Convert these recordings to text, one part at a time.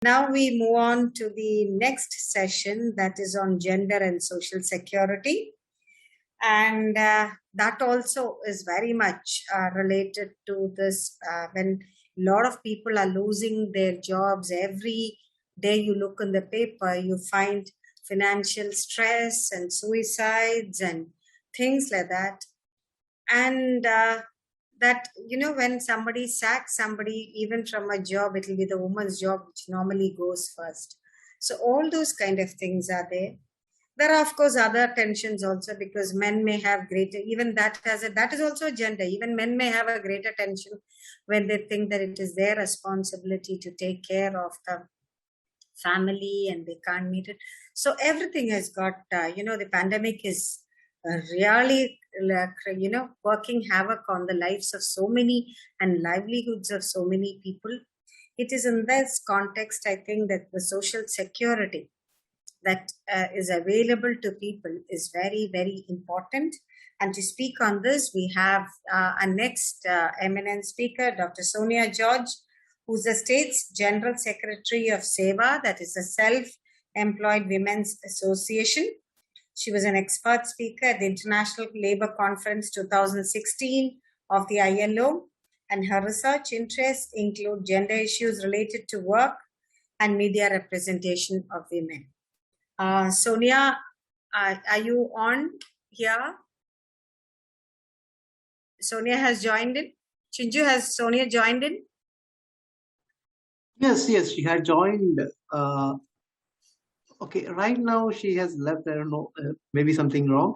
Now we move on to the next session, that is on gender and social security. And that also is very much related to this when a lot of people are losing their jobs. Every day you look in the paper, you find financial stress and suicides and things like that. And that, when somebody sacks somebody, even from a job, it will be the woman's job which normally goes first. So all those kind of things are there. There are, of course, other tensions also, because men may have greater, even that is also a gender. Even men may have a greater tension when they think that it is their responsibility to take care of the family and they can't meet it. So everything has got, the pandemic is really, working havoc on the lives of so many and livelihoods of so many people. It is in this context, I think, that the social security that is available to people is very, very important. And to speak on this, we have our next eminent speaker, Dr. Sonia George, who's the state's General Secretary of SEWA, that is the Self-Employed Women's Association. She was an expert speaker at the International Labour Conference 2016 of the ILO, and her research interests include gender issues related to work and media representation of women. Sonia, are you on here? Sonia has joined in. Chinju, has Sonia joined in? Yes, she had joined. Okay, right now she has left. I don't know, maybe something wrong.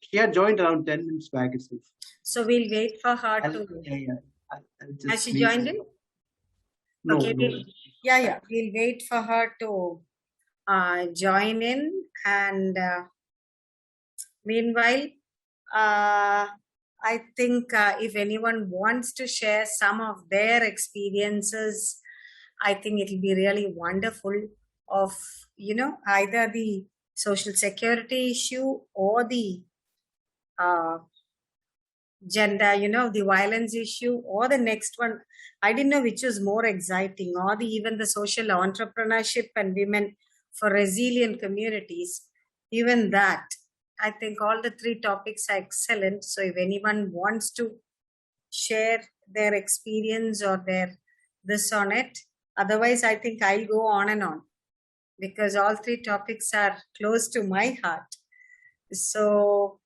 She had joined around 10 minutes back itself. So we'll wait for her to. Has she joined in? No. Okay. No. We'll wait for her to join in, and meanwhile, I think if anyone wants to share some of their experiences, I think it will be really wonderful of, either the social security issue or the gender, the violence issue, or the next one. I didn't know which was more exciting, or even the social entrepreneurship and women for resilient communities. Even that, I think all the three topics are excellent. So if anyone wants to share their experience or their this on it, otherwise I think I'll go on and on, because all three topics are close to my heart. So,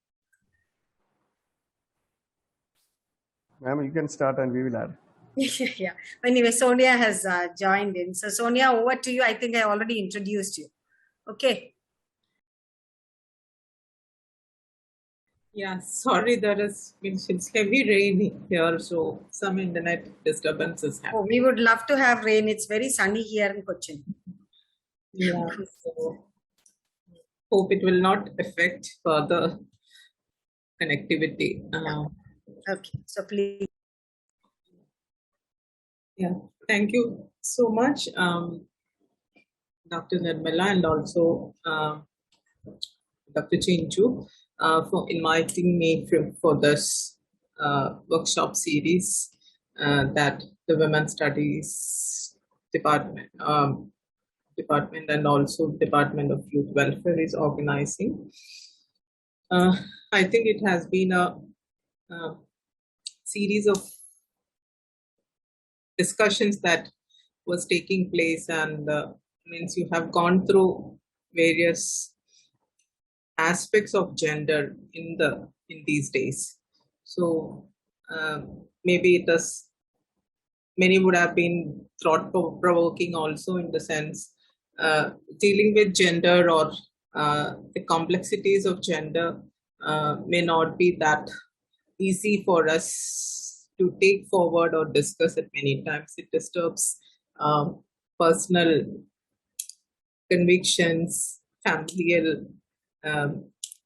ma'am, you can start and we will add. Yeah. Anyway, Sonia has joined in. So, Sonia, over to you. I think I already introduced you. Okay. Yeah, sorry, it's heavy rain here, so some internet disturbances happen. Oh, we would love to have rain. It's very sunny here in Cochin. Yeah, so hope it will not affect further connectivity. Okay, so please. Yeah, thank you so much, Dr. Nirmala, and also Dr. Chinju, for inviting me for this workshop series that the Women's Studies Department and also Department of Youth Welfare is organizing. I think it has been a series of discussions that was taking place, and means you have gone through various aspects of gender in these days. So maybe it is, many would have been thought-provoking also, in the sense dealing with gender or the complexities of gender may not be that easy for us to take forward or discuss it many times. It disturbs personal convictions, familial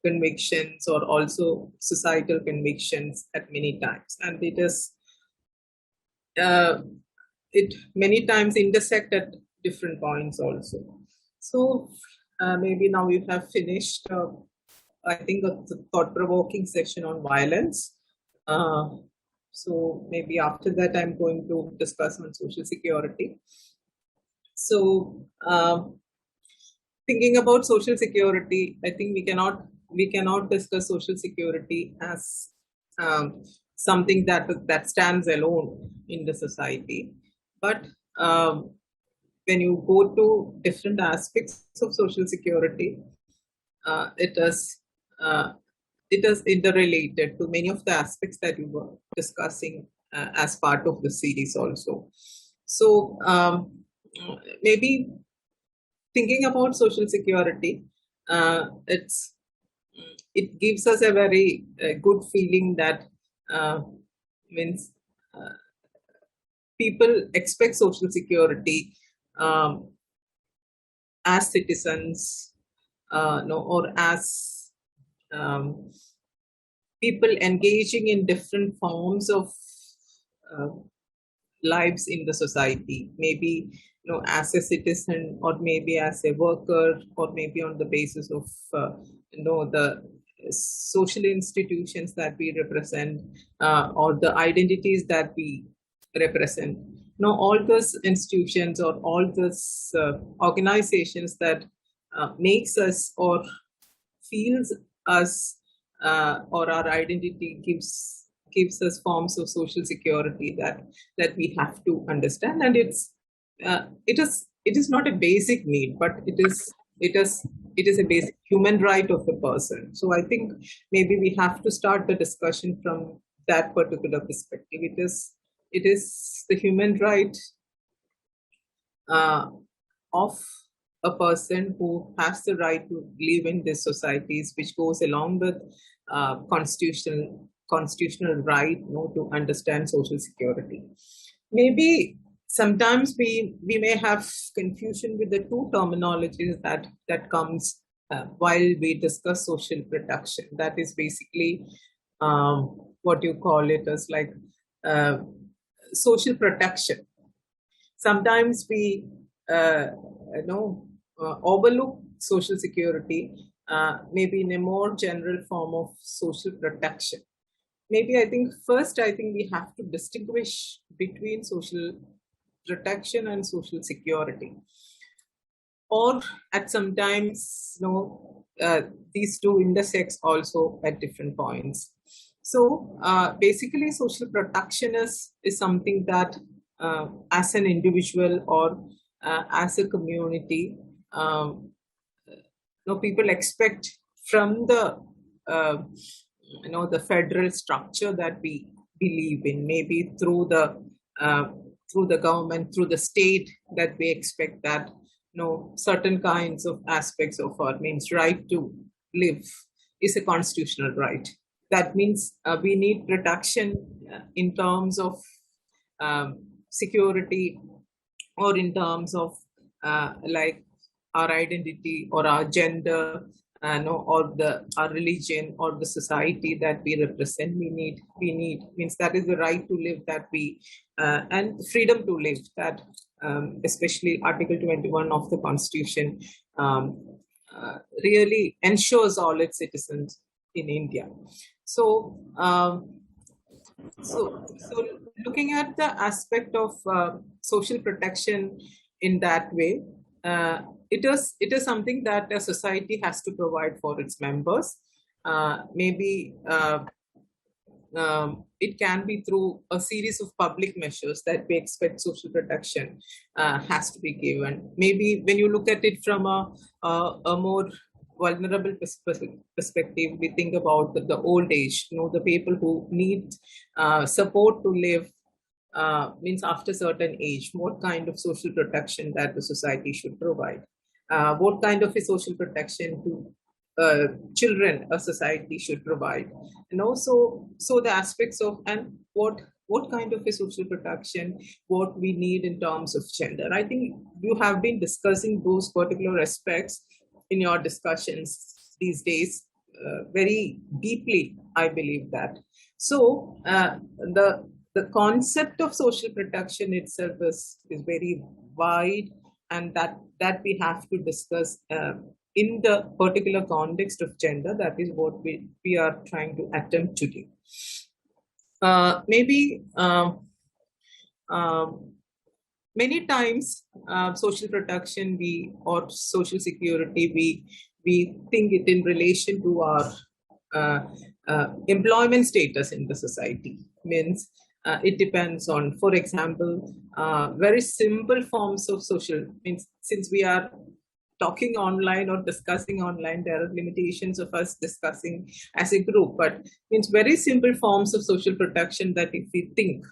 convictions, or also societal convictions at many times. And it is, it many times intersect at different points also. So maybe now we have finished, I think, a thought-provoking session on violence. So maybe after that, I'm going to discuss on social security. So, thinking about social security, I think we cannot discuss social security as something that stands alone in the society. But when you go to different aspects of social security, uh, it is uh, it is interrelated to many of the aspects that we were discussing as part of the series also. So maybe thinking about social security, it gives us a very good feeling that uh, means uh, people expect social security um, as citizens, no, or as um, people engaging in different forms of uh, lives in the society, maybe as a citizen, or maybe as a worker, or maybe on the basis of the social institutions that we represent, or the identities that we represent. All those institutions or all those organizations that makes us or feels us, or our identity gives us forms of social security that we have to understand. And it is not a basic need, but it is a basic human right of a person. So I think maybe we have to start the discussion from that particular perspective. It is the human right uh, of a person who has the right to live in these societies, which goes along with constitutional right, to understand social security. Maybe sometimes we may have confusion with the two terminologies that comes while we discuss social protection. That is basically what you call it as like uh, social protection. Sometimes we you know overlook social security, maybe in a more general form of social protection. Maybe I think we have to distinguish between social protection and social security, or at sometimes these two intersects also at different points. So basically social protection is something that as an individual or as a community, people expect from uh, the federal structure that we believe in, maybe uh, through the government, through the state, that we expect that certain kinds of aspects of our means right to live is a constitutional right. That means we need protection in terms of security, or in terms of like our identity or our gender, no, or our religion or the society that we represent. We need means that is the right to live that we and freedom to live that, especially Article 21 of the Constitution really ensures all its citizens in India. So so looking at the aspect of social protection in that way, uh, it is something that a society has to provide for its members. Maybe it can be through a series of public measures that we expect social protection has to be given. Maybe when you look at it from a more vulnerable perspective, we think about the old age, the people who need support to live, means after certain age, what kind of social protection that the society should provide, what kind of a social protection to children a society should provide, and also so the aspects of, and what kind of a social protection, what we need in terms of gender. I think you have been discussing those particular aspects in your discussions these days very deeply, I believe that. So the concept of social protection itself is very wide, and that we have to discuss in the particular context of gender. That is what we are trying to attempt to do. Maybe many times social protection or social security, we think it in relation to our employment status in the society. Means it depends on, for example, very simple forms of social, means since we are talking online or discussing online, there are limitations of us discussing as a group, but means very simple forms of social protection that if we think,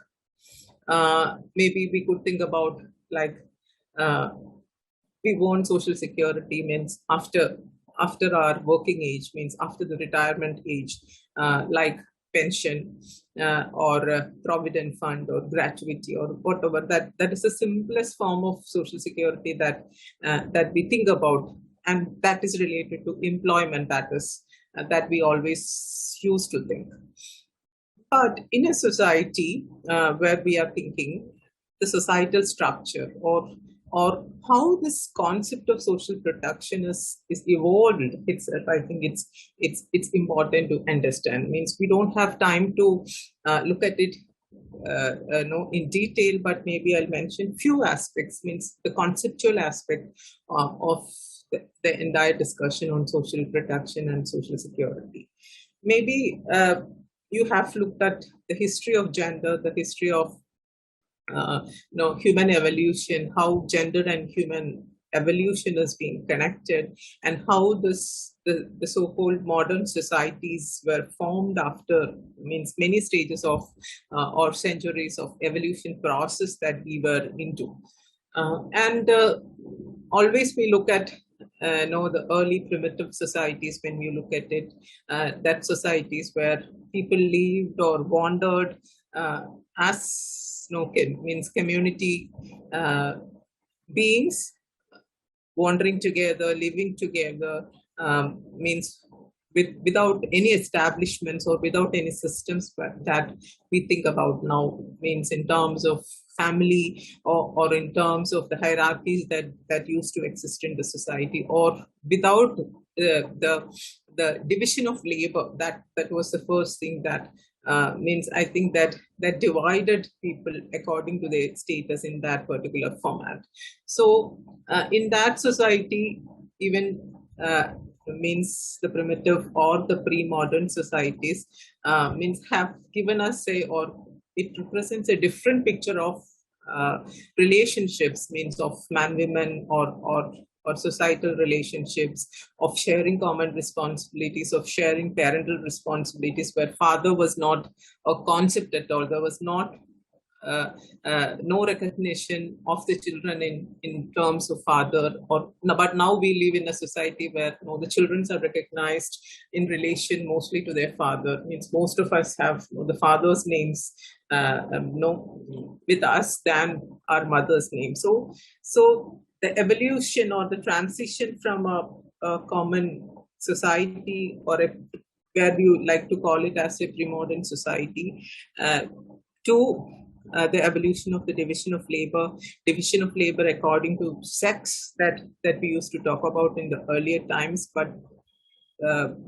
maybe we could think about, like, uh, we want social security means after our working age, means after the retirement age, like pension, or provident fund or gratuity or whatever. That is the simplest form of social security that we think about, and that is related to employment. That is that we always used to think. But in a society where we are thinking the societal structure, or how this concept of social protection is evolved itself, I think it's important to understand. Means we don't have time to look at it no, in detail, but maybe I'll mention few aspects. Means the conceptual aspect of the entire discussion on social protection and social security. Maybe you have looked at the history of gender, the history of human evolution, how gender and human evolution is being connected, and how the so-called modern societies were formed after, means many stages of or centuries of evolution process that we were into. And always we look at the early primitive societies. When we look at it, that societies where people lived or wandered as means community beings, wandering together, living together, means without any establishments or without any systems that we think about now, means in terms of family, or in terms of the hierarchies that used to exist in the society, or without the division of labor. That was the first thing that means I think that divided people according to their status in that particular format. So in that society, even means the primitive or the pre-modern societies means have given us or it represents a different picture of relationships, means of man-women or societal relationships, of sharing common responsibilities, of sharing parental responsibilities, where father was not a concept at all. There was not no recognition of the children in terms of father. But now we live in a society where the children are recognized in relation mostly to their father. Means most of us have the father's names with us than our mother's name. So the evolution or the transition from a common society, or where you like to call it as a pre-modern society, to the evolution of the division of labor according to sex that we used to talk about in the earlier times, but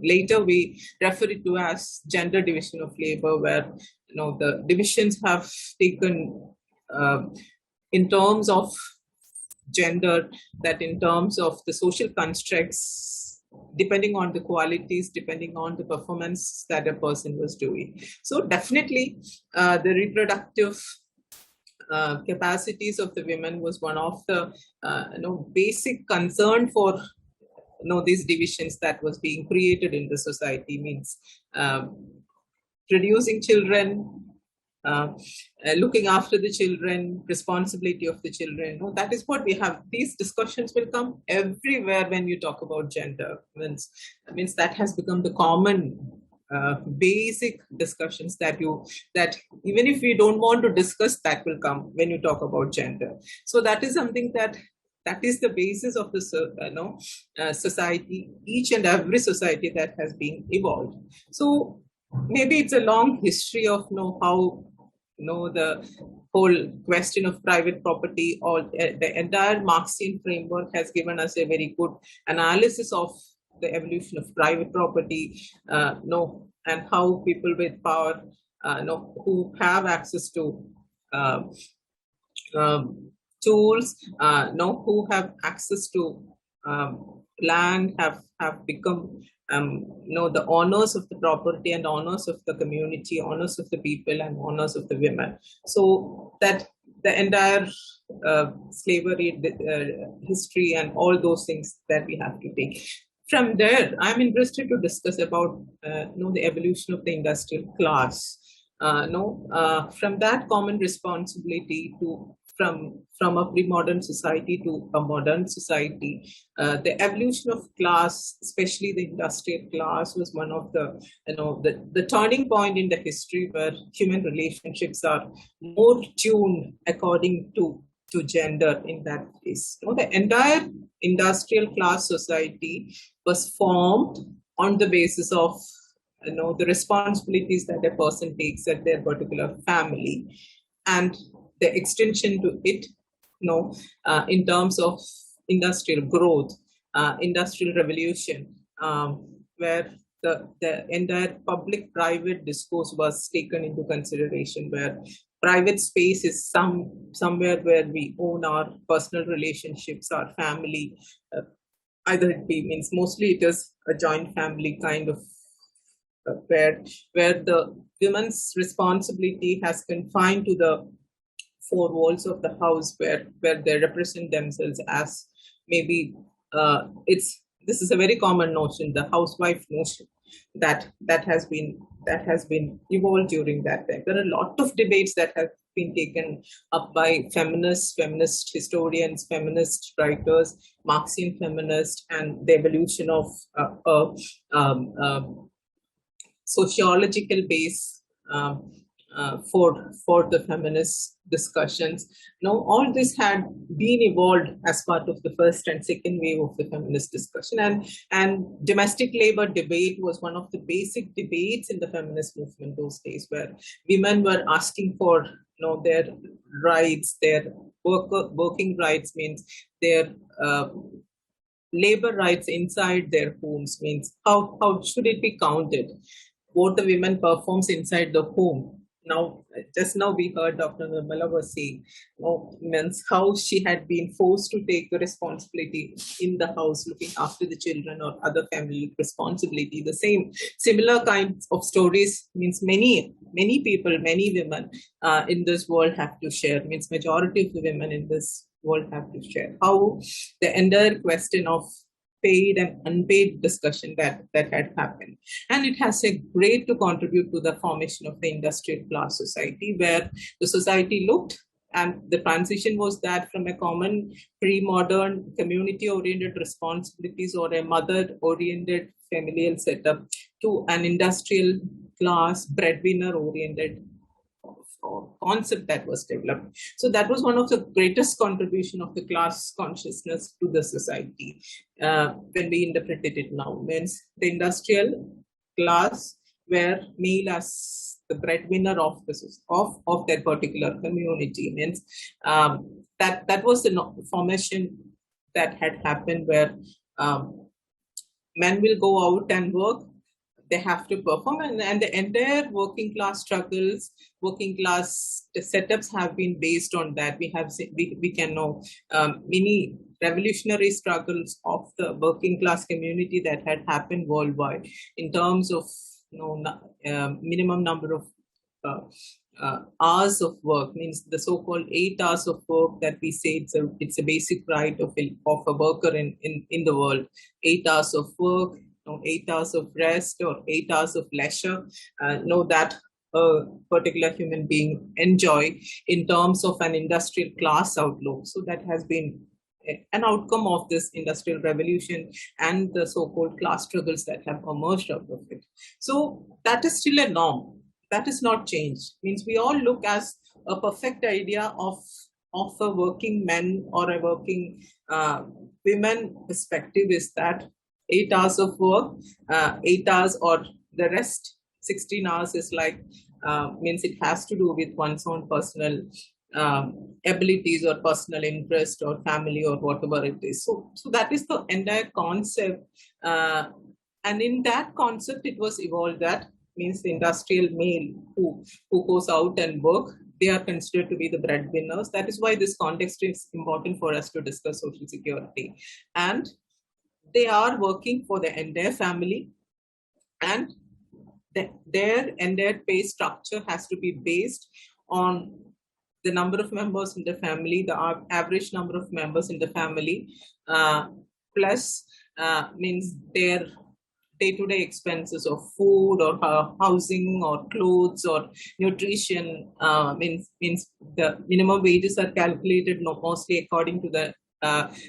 later we refer it to as gender division of labor, where the divisions have taken in terms of gender, that in terms of the social constructs, depending on the qualities, depending on the performance that a person was doing. So definitely the reproductive capacities of the women was one of the basic concern for these divisions that was being created in the society. Means producing children, looking after the children, responsibility of the children. That is what we have. These discussions will come everywhere when you talk about gender. Means that has become the common basic discussions that even if we don't want to discuss, that will come when you talk about gender. So that is something that is the basis of the society, each and every society that has been evolved. So maybe it's a long history of how the whole question of private property, or the entire Marxian framework has given us a very good analysis of the evolution of private property, and how people with power, who have access to tools, who have access to land, have become the owners of the property and owners of the community, owners of the people, and owners of the women. So that the entire slavery history and all those things that we have to take. From there, I'm interested to discuss about the evolution of the industrial class. From that common responsibility to from a pre-modern society to a modern society, the evolution of class, especially the industrial class, was one of the turning point in the history where human relationships are more tuned according to gender in that case. The entire industrial class society was formed on the basis of the responsibilities that a person takes at their particular family, and the extension to it, in terms of industrial growth, industrial revolution, where the entire public-private discourse was taken into consideration, where private space is somewhere where we own our personal relationships, our family, either it be, means mostly it is a joint family kind of where the women's responsibility has confined to the four walls of the house, where they represent themselves as maybe this is a very common notion, the housewife notion, that has been evolved during that time. There are a lot of debates that have been taken up by feminist historians, feminist writers, Marxian feminists, and the evolution of sociological base for the feminist discussions. All this had been evolved as part of the first and second wave of the feminist discussion, and domestic labor debate was one of the basic debates in the feminist movement those days, where women were asking for their rights, their working rights, means their labor rights inside their homes, means how should it be counted what the women performs inside the home. Just now we heard Dr. Nirmala was saying, means how she had been forced to take the responsibility in the house, looking after the children or other family responsibility. The similar kinds of stories, means many people, many women in this world have to share, means majority of the women in this world have to share how the entire question of paid and unpaid discussion that had happened. And it has a great to contribute to the formation of the industrial class society, where the society looked, and the transition was that from a common pre-modern community-oriented responsibilities or a mother-oriented familial setup to an industrial class breadwinner-oriented concept that was developed. So that was one of the greatest contribution of the class consciousness to the society when we interpreted it now. Means the industrial class were male as the breadwinner of that particular community. Means that was the formation that had happened, where men will go out and work. They have to perform, and the entire working class struggles, working class setups have been based on that. We can know many revolutionary struggles of the working class community that had happened worldwide in terms of minimum number of hours of work, means the so-called 8 hours of work that we say it's a basic right of a worker in the world. 8 hours of work, 8 hours of rest, or 8 hours of leisure, that a particular human being enjoy in terms of an industrial class outlook. So that has been an outcome of this industrial revolution and the so-called class struggles that have emerged out of it. So that is still a norm. That is not changed. Means we all look as a perfect idea of a working man or a working women perspective is that 8 hours of work, 8 hours, or the rest 16 hours is like, means it has to do with one's own personal abilities or personal interest or family or whatever it is. So that is the entire concept. And in that concept, it was evolved that means the industrial male who goes out and work they are considered to be the breadwinners. That is why this context is important for us to discuss social security. And they are working for the entire family, and their entire pay structure has to be based on the number of members in the family, the average number of members in the family, plus means their day-to-day expenses of food or housing or clothes or nutrition. Means the minimum wages are calculated mostly according to the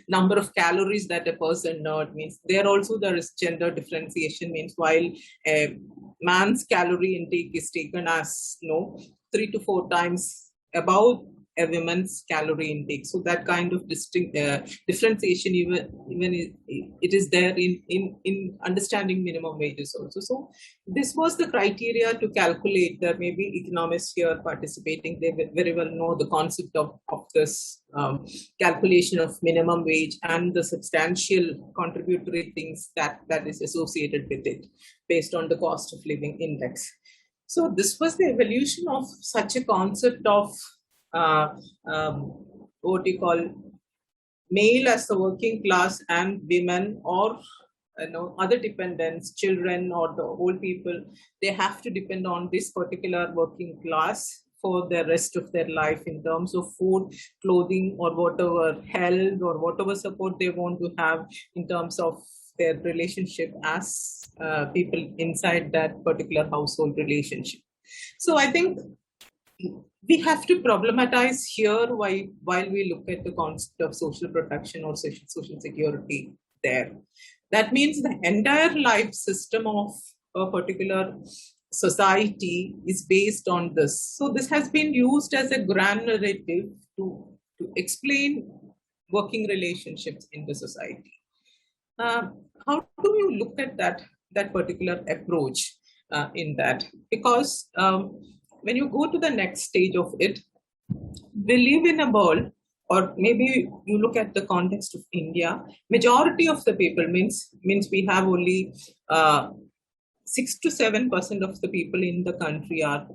number of calories that a person earned. Means there also there is gender differentiation. Means while a man's calorie intake is taken as 3 to 4 times above a woman's calorie intake. So that kind of differentiation even it is there in understanding minimum wages also. So this was the criteria to calculate. There may be economists here participating. They very well know the concept of this calculation of minimum wage and the substantial contributory things that is associated with it based on the cost of living index. So this was the evolution of such a concept of what you call male as the working class and women or other dependents, children or the old people. They have to depend on this particular working class for the rest of their life in terms of food, clothing, or whatever health or whatever support they want to have in terms of their relationship as people inside that particular household relationship. So I think we have to problematize here while we look at the concept of social protection or social security there. That means the entire life system of a particular society is based on this. So this has been used as a grand narrative to explain working relationships in the society. How do you look at that particular approach in that? Because when you go to the next stage of it, we live in a world, or maybe you look at the context of India, majority of the people means we have only 6 to 7% of the people in the country are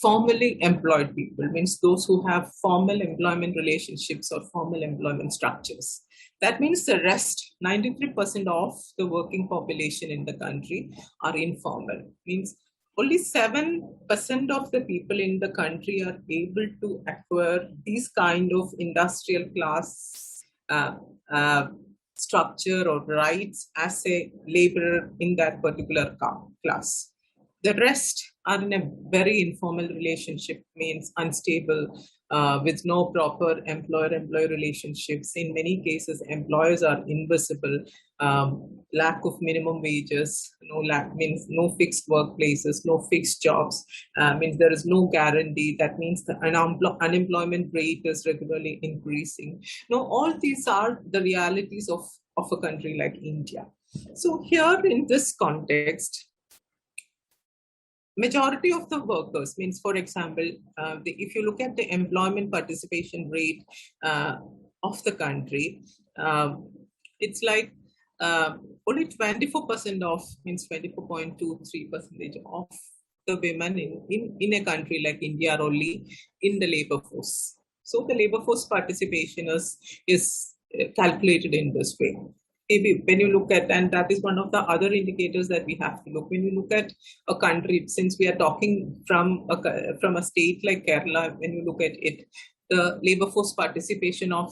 formally employed people, means those who have formal employment relationships or formal employment structures. That means the rest, 93% of the working population in the country are informal. Means only 7% of the people in the country are able to acquire these kind of industrial class structure or rights as a laborer in that particular class. The rest are in a very informal relationship, means unstable, with no proper employer-employee relationships. In many cases, employers are invisible, lack of minimum wages, means no fixed workplaces, no fixed jobs, means there is no guarantee. That means the unemployment rate is regularly increasing. All these are the realities of a country like India. So here in this context, majority of the workers, means for example, if you look at the employment participation rate of the country, it's like only 24% of, means 24.23% of the women in a country like India are only in the labor force. So the labor force participation is calculated in this way. Maybe when you look at, and that is one of the other indicators that we have to look, when you look at a country, since we are talking from a state like Kerala, when you look at it, the labor force participation of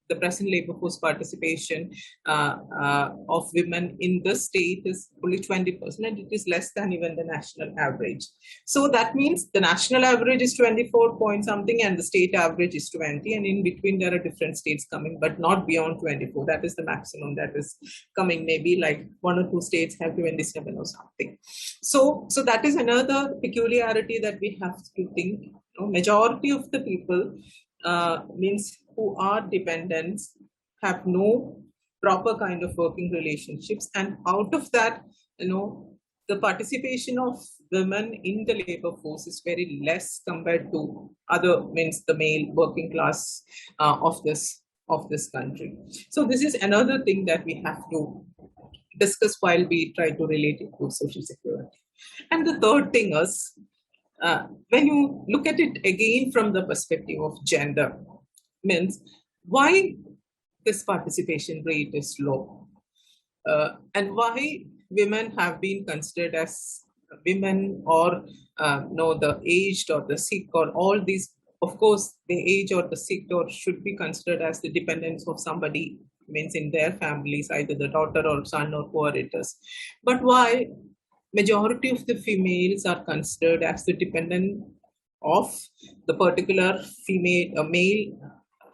the present labor force participation of women in the state is only 20%, and it is less than even the national average. So that means the national average is 24 point something and the state average is 20, and in between there are different states coming, but not beyond 24. That is the maximum that is coming. Maybe like 1 or 2 states have 27 or something. So that is another peculiarity that we have to think. Majority of the people means who are dependents have no proper kind of working relationships, and out of that, the participation of women in the labor force is very less compared to other, means the male working class of this country. So this is another thing that we have to discuss while we try to relate it to social security. And the third thing is, when you look at it again from the perspective of gender, means why this participation rate is low, and why women have been considered as women, or no, the aged or the sick or all these. Of course, the age or the sick or should be considered as the dependence of somebody, means in their families, either the daughter or son or whoever it is. But why majority of the females are considered as the dependent of the particular male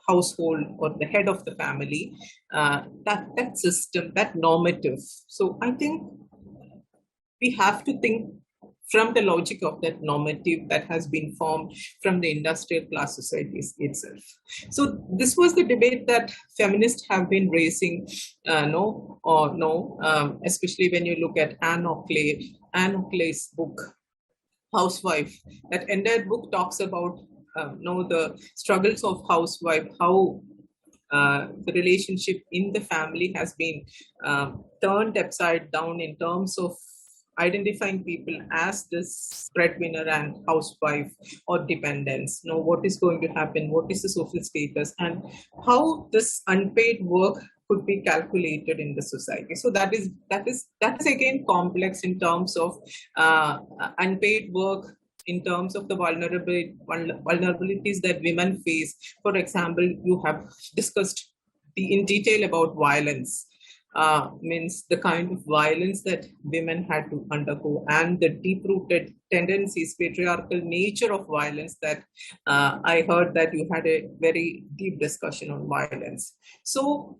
household or the head of the family, that system, that normative. So I think we have to think from the logic of that normative that has been formed from the industrial class societies itself. So this was the debate that feminists have been raising, especially when you look at Anne Oclay's book, Housewife. That entire book talks about the struggles of housewife, how the relationship in the family has been turned upside down in terms of identifying people as this breadwinner and housewife or dependents. What is going to happen, what is the social status, and how this unpaid work could be calculated in the society. So that is again complex in terms of unpaid work, in terms of the vulnerabilities that women face. For example, you have discussed in detail about violence. Means the kind of violence that women had to undergo, and the deep-rooted tendencies, patriarchal nature of violence that I heard that you had a very deep discussion on violence. So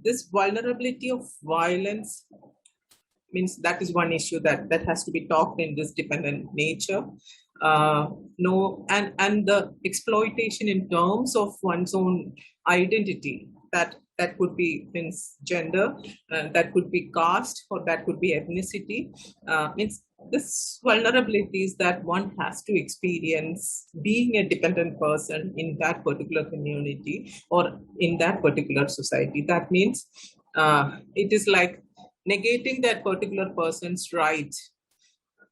this vulnerability of violence means that is one issue that has to be talked in this dependent nature. And the exploitation in terms of one's own identity, that could be means gender, that could be caste, or that could be ethnicity. Means this vulnerabilities that one has to experience being a dependent person in that particular community or in that particular society. That means it is like negating that particular person's right.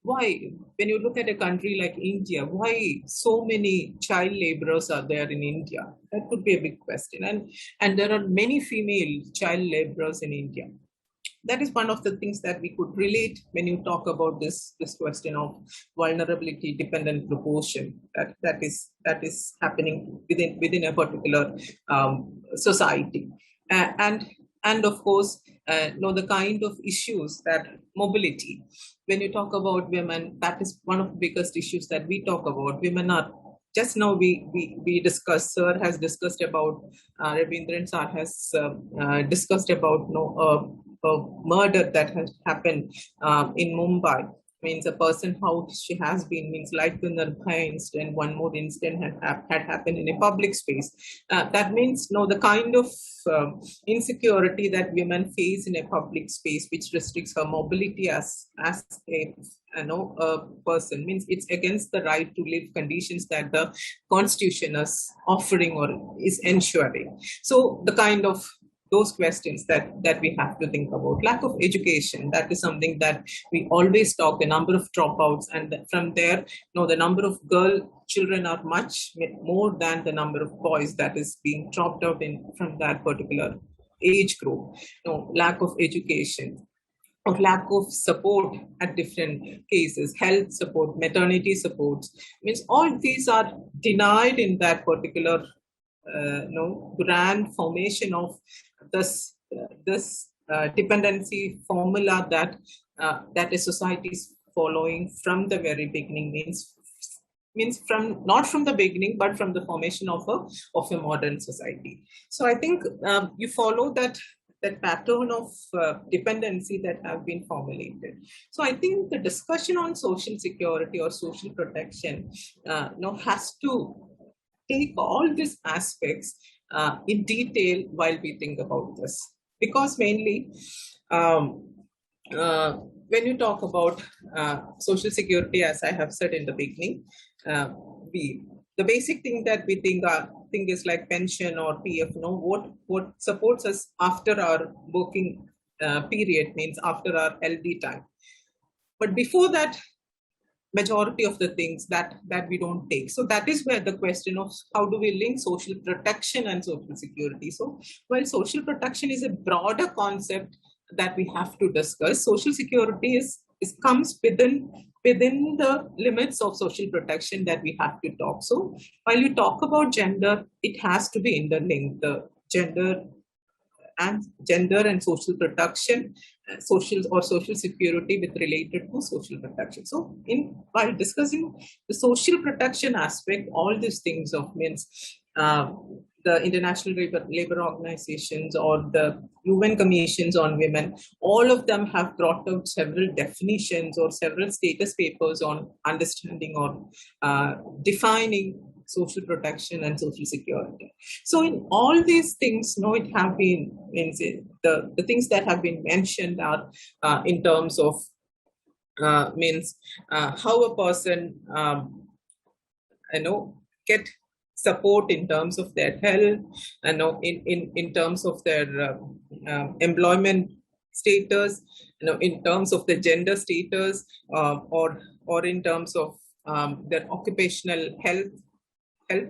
Why, when you look at a country like India, why so many child laborers are there in India? That could be a big question. And there are many female child laborers in India. That is one of the things that we could relate when you talk about this question of vulnerability dependent proportion that is happening within a particular society. And of course, the kind of issues that mobility, when you talk about women, that is one of the biggest issues that we talk about. Women are, just now we discussed, sir has discussed about, Ravindran sir has discussed about a murder that has happened in Mumbai. Means a person, how she has been, means like the Nirbhaya incident, one more incident had happened in a public space. That means the kind of insecurity that women face in a public space, which restricts her mobility as a person, means it's against the right to live conditions that the Constitution is offering or is ensuring. So the kind of those questions that we have to think about. Lack of education, that is something that we always talk, the number of dropouts, and from there, the number of children are much more than the number of boys that is being dropped out from that particular age group. Lack of education or lack of support at different cases, health support, maternity supports, means all these are denied in that particular grand formation of this dependency formula that a society is following from the very beginning, means from not from the beginning but from the formation of a modern society. So I think you follow that pattern of dependency that have been formulated. So I think the discussion on social security or social protection has to take all these aspects in detail while we think about this. Because mainly, when you talk about social security, as I have said in the beginning, the basic thing that we think is like pension or PF, what supports us after our working period, means after our LD time. But before that, majority of the things that we don't take. So that is where the question of how do we link social protection and social security. So while social protection is a broader concept that we have to discuss, social security is comes within the limits of social protection that we have to talk. So while you talk about gender, it has to be interlinked. The gender and social protection, social security with related to social protection. So while discussing the social protection aspect, all these things of means the international labor organizations or the UN commissions on women, all of them have brought out several definitions or several status papers on understanding or defining social protection and social security. So in all these things, it have been the things that have been mentioned are in terms of how a person get support in terms of their health, in terms of their employment status, in terms of the gender status, or in terms of their occupational health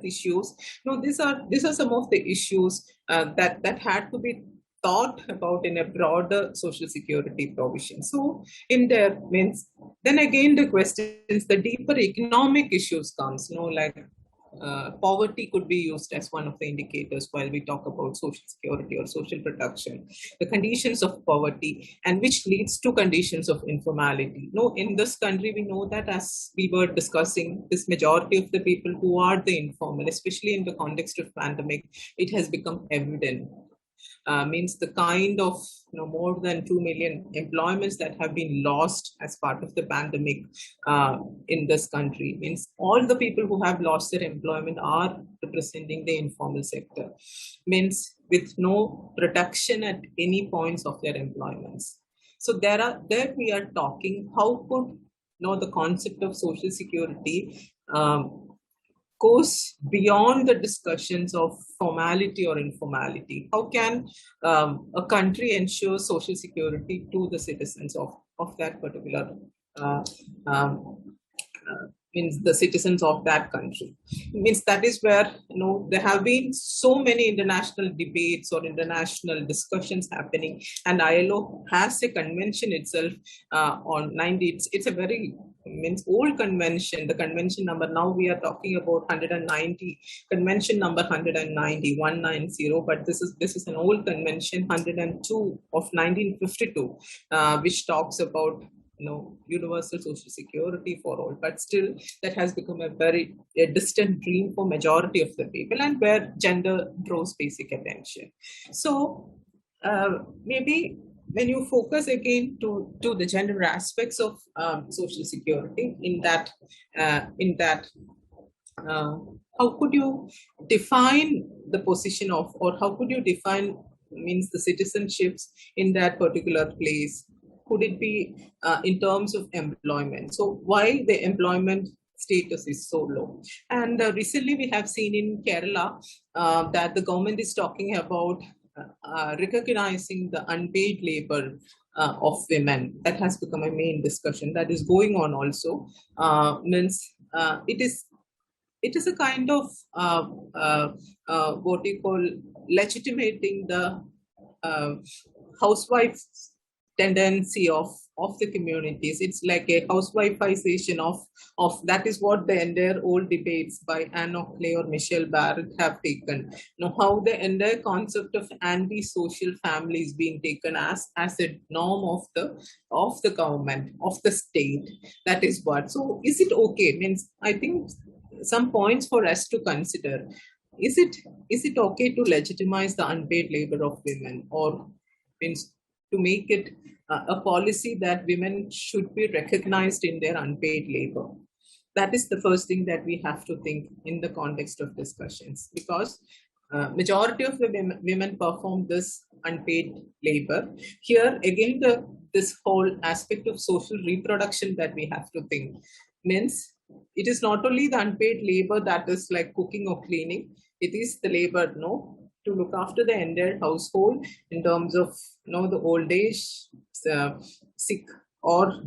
issues. These are some of the issues that had to be thought about in a broader social security provision. So in there means, then again the questions, the deeper economic issues comes, like poverty could be used as one of the indicators while we talk about social security or social protection. The conditions of poverty, and which leads to conditions of informality. In this country, we know that, as we were discussing, this majority of the people who are the informal, especially in the context of pandemic, it has become evident. Means the kind of more than 2 million employments that have been lost as part of the pandemic in this country, means all the people who have lost their employment are representing the informal sector, means with no protection at any points of their employments. So there we are talking, how could the concept of social security goes beyond the discussions of formality or informality. How can a country ensure social security to the citizens of that particular means the citizens of that country? Means that is where there have been so many international debates or international discussions happening, and ILO has a convention itself on 90. It's a very old convention. The convention number, now we are talking about 190, convention number 190, 190, but this is an old convention, 102 of 1952, which talks about universal social security for all, but still that has become a distant dream for majority of the people, and where gender draws basic attention. So maybe when you focus again to the gender aspects of social security, in that how could you define the position of, or how could you define means the citizenships in that particular place? Could it be in terms of employment? So why the employment status is so low? And recently we have seen in Kerala that the government is talking about recognizing the unpaid labor of women. That has become a main discussion that is going on also. It is a kind of what you call legitimating the housewife tendency of the communities. It's like a housewifeization of that is what the entire old debates by Anne Oakley or Michelle Barrett have taken. How the entire concept of anti-social family is being taken as a norm of the government, of the state. That is what. So is it okay? Means I think some points for us to consider. Is it okay to legitimize the unpaid labor of women, or means to make it a policy that women should be recognized in their unpaid labor? That is the first thing that we have to think in the context of discussions, because majority of the women perform this unpaid labor. Here again, this whole aspect of social reproduction that we have to think, means it is not only the unpaid labor that is like cooking or cleaning, it is the labor to look after the entire household in terms of the old age, sick or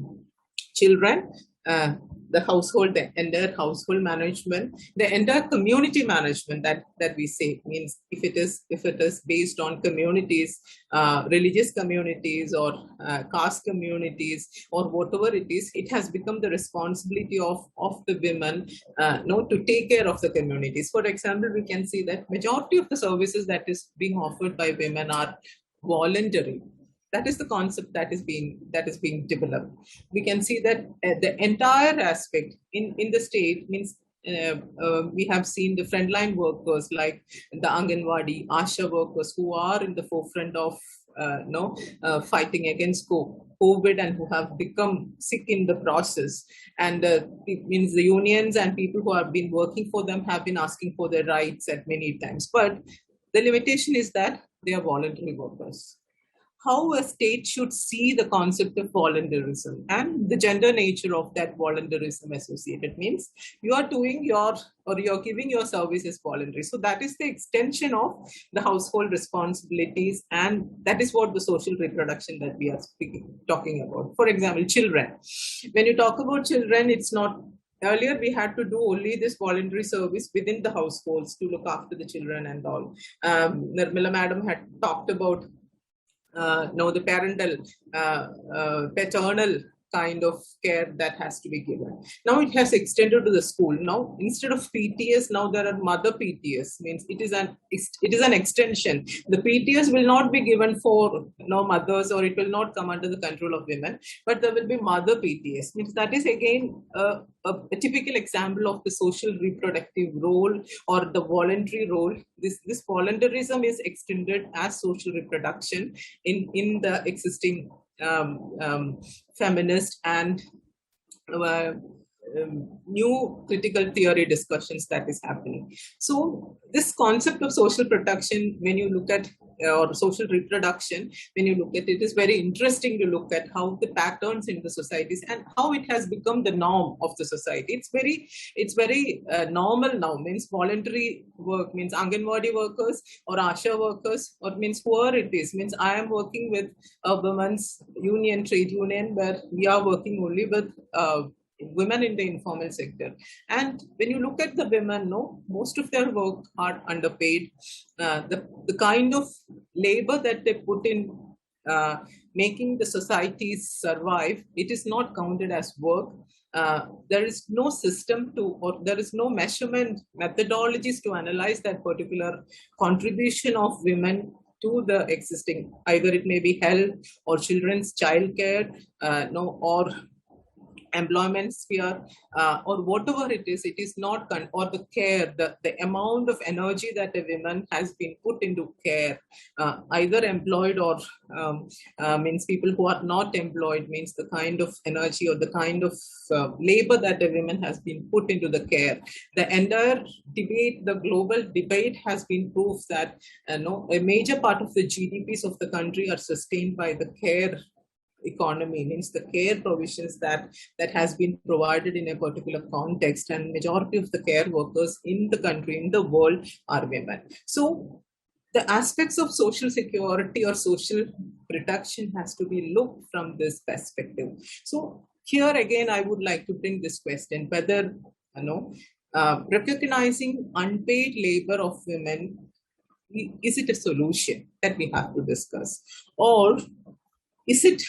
children, the household, the entire household management, the entire community management that we say means if it is based on communities, religious communities or caste communities or whatever it is, it has become the responsibility of the women to take care of the communities. For example, we can see that majority of the services that is being offered by women are voluntary. That is the concept that is being developed. We can see that the entire aspect in the state means we have seen the frontline workers like the Anganwadi, Asha workers who are in the forefront of fighting against COVID and who have become sick in the process. And it means the unions and people who have been working for them have been asking for their rights at many times. But the limitation is that they are voluntary workers. How a state should see the concept of voluntarism and the gender nature of that voluntarism associated means you're giving your services voluntary. So that is the extension of the household responsibilities, and that is what the social reproduction that we are talking about. For example, children. When you talk about children, it's not. Earlier, we had to do only this voluntary service within the households to look after the children and all. Nirmala Madam had talked about the parental, paternal kind of care that has to be given. Now it has extended to the school. Now instead of PTS, now there are mother PTS. Means it is an extension. The PTS will not be given for mothers, or it will not come under the control of women, but there will be mother PTS. Means that is again a typical example of the social reproductive role or the voluntary role. This voluntarism is extended as social reproduction in the existing feminist and new critical theory discussions that is happening. So this concept of social protection, when you look at or social reproduction, when you look at it, is very interesting to look at how the patterns in the societies and how it has become the norm of the society. It's very normal now. Means voluntary work means Anganwadi workers or Asha workers, or means whoever it is. Means I am working with a women's union, trade union, where we are working only with women in the informal sector. And when you look at the women, most of their work are underpaid. The kind of labor that they put in making the societies survive, it is not counted as work. There is no system or there is no measurement methodologies to analyze that particular contribution of women to the existing, either it may be health or children's childcare, or employment sphere, or whatever it is not or the care, the amount of energy that a woman has been put into care, either employed or means people who are not employed, means the kind of energy or the kind of labor that a woman has been put into the care. The entire debate, the global debate has been proof that a major part of the GDPs of the country are sustained by the care economy, means the care provisions that has been provided in a particular context, and majority of the care workers in the country, in the world, are women. So the aspects of social security or social protection has to be looked from this perspective. So here again, I would like to bring this question, whether recognizing unpaid labor of women, is it a solution that we have to discuss, or is it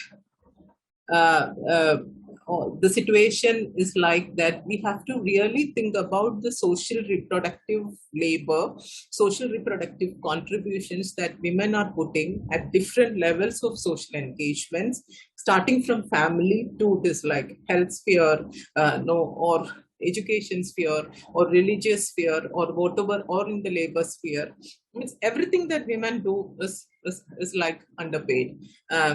the situation is like that we have to really think about the social reproductive labor, social reproductive contributions that women are putting at different levels of social engagements, starting from family to this like health sphere, or education sphere or religious sphere or whatever, or in the labor sphere. Means everything that women do is like underpaid.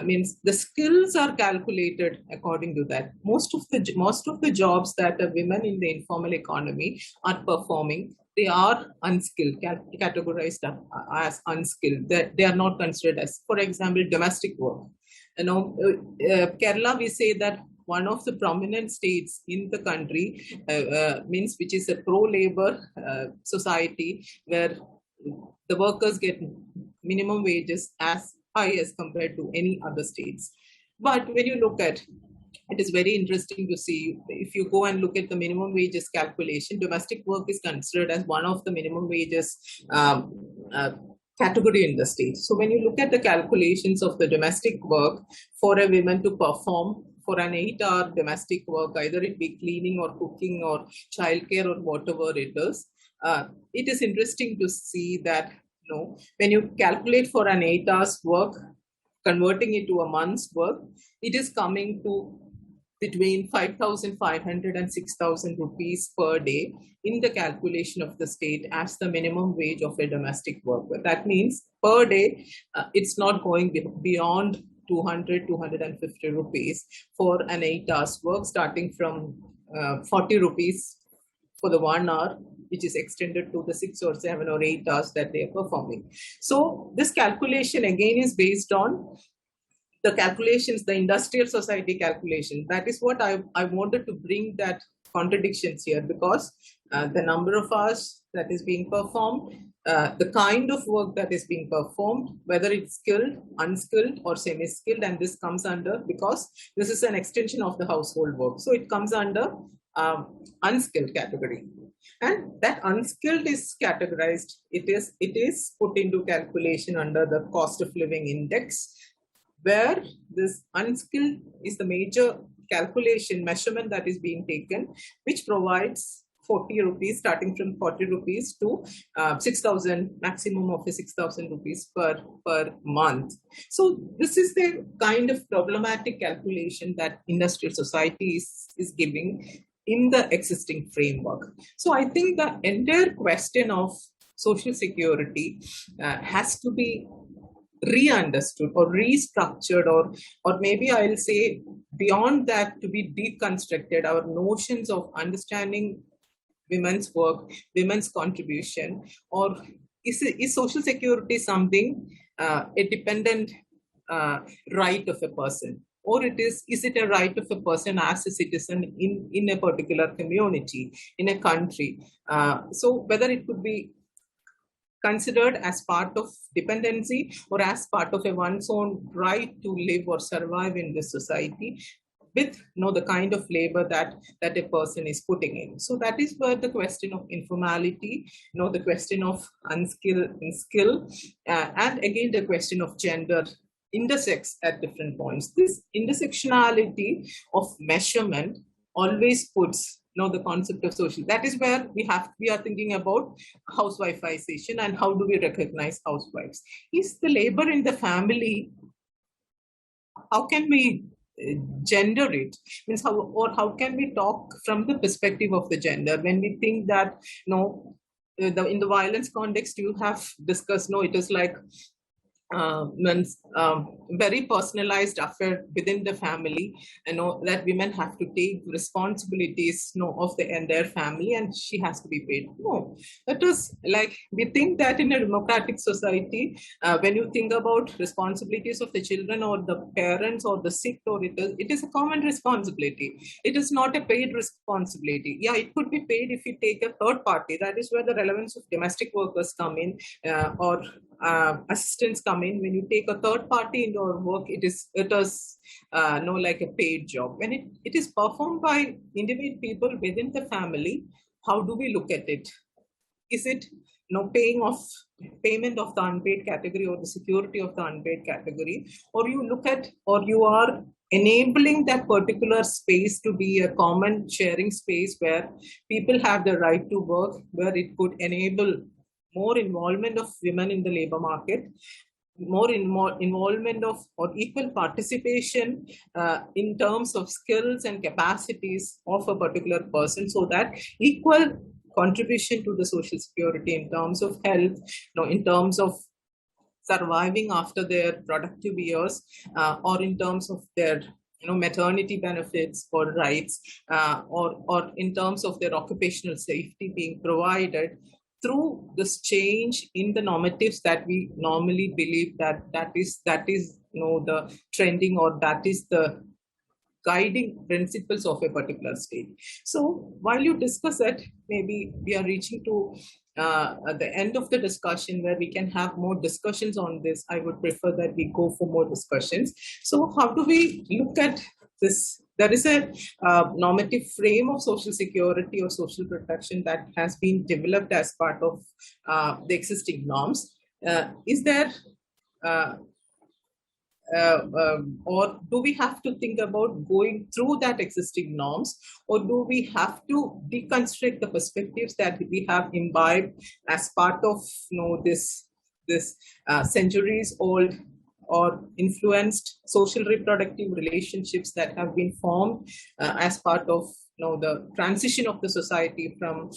Means the skills are calculated according to that. Most of the jobs that the women in the informal economy are performing, they are unskilled, categorized as unskilled. That they are not considered as, for example, domestic work. Kerala, we say that one of the prominent states in the country, means which is a pro-labor society, where the workers get minimum wages as high as compared to any other states. But when you look at it is very interesting to see. If you go and look at the minimum wages calculation, domestic work is considered as one of the minimum wages uh, category in the state. So when you look at the calculations of the domestic work for a woman to perform for an 8-hour domestic work, either it be cleaning or cooking or childcare or whatever it is interesting to see that, when you calculate for an 8 hours work, converting it to a month's work, it is coming to between 5,500 and 6,000 rupees per day in the calculation of the state as the minimum wage of a domestic worker. That means per day, it's not going beyond 200, 250 rupees for an 8 hours work, starting from 40 rupees for the 1 hour, which is extended to the 6 or 7 or 8 hours that they are performing. So this calculation again is based on the calculations, the industrial society calculation. That is what I wanted to bring that contradictions here, because the number of hours that is being performed, the kind of work that is being performed, whether it's skilled, unskilled, or semi-skilled, and this comes under, because this is an extension of the household work. So it comes under unskilled category. And that unskilled is categorized. It is put into calculation under the cost of living index, where this unskilled is the major calculation measurement that is being taken, which provides 40 rupees, starting from 40 rupees to 6,000, maximum of 6,000 rupees per month. So this is the kind of problematic calculation that industrial society is giving in the existing framework. So I think the entire question of social security has to be re-understood or restructured, or maybe I'll say beyond that, to be deconstructed. Our notions of understanding women's work, women's contribution, or is social security something a dependent right of a person, or is it a right of a person as a citizen in a particular community, in a country? So whether it could be considered as part of dependency or as part of one's own right to live or survive in this society with the kind of labor that a person is putting in. So that is where the question of informality, the question of unskill and skill, and again the question of gender intersects at different points. This intersectionality of measurement always puts the concept of social. That is where we are thinking about housewifeization and how do we recognize housewives. Is the labor in the family, how can we gender it? Means how can we talk from the perspective of the gender when we think that in the violence context you have discussed, it is like very personalized affair within the family, that women have to take responsibilities of the entire family and she has to be paid. No, that is like, we think that in a democratic society, when you think about responsibilities of the children or the parents or the sick, or it is a common responsibility. It is not a paid responsibility. Yeah, it could be paid if you take a third party. That is where the relevance of domestic workers come in, or assistants come in. When you take a third party into our work, it is like a paid job. When it is performed by individual people within the family, how do we look at it? Is it payment of the unpaid category or the security of the unpaid category, or you are enabling that particular space to be a common sharing space where people have the right to work, where it could enable more involvement of women in the labor market, more involvement of or equal participation in terms of skills and capacities of a particular person, so that equal contribution to the social security in terms of health, in terms of surviving after their productive years, or in terms of their maternity benefits or rights, or in terms of their occupational safety being provided through this change in the normatives that we normally believe that is the trending, or that is the guiding principles of a particular state. So while you discuss it, maybe we are reaching to the end of the discussion where we can have more discussions on this. I would prefer that we go for more discussions. So how do we look at this there is a normative frame of social security or social protection that has been developed as part of the existing norms. Is there or do we have to think about going through that existing norms, or do we have to deconstruct the perspectives that we have imbibed as part of this centuries old or influenced social reproductive relationships that have been formed as part of the transition of the society from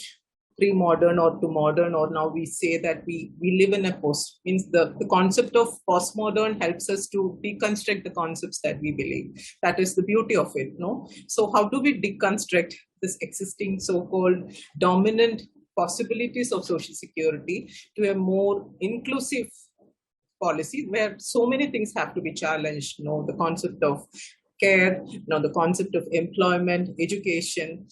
pre-modern or to modern, or now we say that we live in a post, means the concept of postmodern helps us to deconstruct the concepts that we believe. That is the beauty of it, no? So how do we deconstruct this existing so-called dominant possibilities of social security to a more inclusive policy where so many things have to be challenged, the concept of care, the concept of employment, education,